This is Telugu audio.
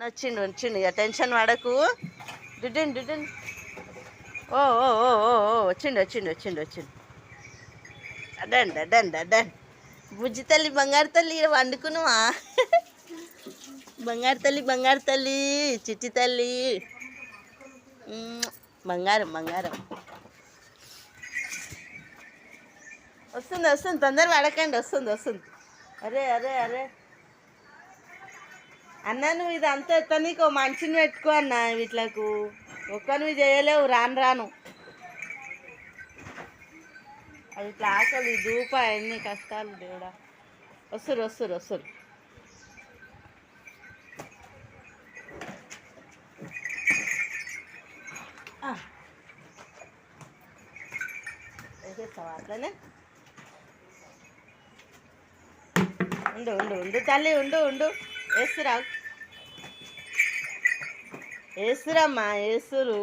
వచ్చిండు వచ్చిండు ఇక టెన్షన్ పడకు. డుడ్డిన్ డుడ్డిన్. ఓ ఓ ఓ ఓ ఓ వచ్చిండు వచ్చిండు వచ్చిండు వచ్చిండు. Done done done. బుజ్జి తల్లి బంగారు తల్లి ఇక్కడ వండుకున్నావా? బంగారు తల్లి చిట్టి తల్లి. బంగారం బంగారం. వస్తుంది వస్తుంది, తొందర పడకండి, వస్తుంది వస్తుంది. అరే అరే అరే అన్న, నువ్వు ఇది అంతా ఎత్తా, నీకు మనిషిని పెట్టుకో అన్న. వీటిలకు ఒక్కనివి చేయలేవు రాను రాను. అది ఇట్లా ఆకలి దూప ఎన్ని కష్టాలు దేవుడా. వస్తురు వస్తురు వస్తురు. వేసేస్తావా అట్లనే? ఉండు ఉండు ఉండు తల్లి, ఉండు ఉండు. వేస్తురా వేస్తురమ్మా వేస్తురు.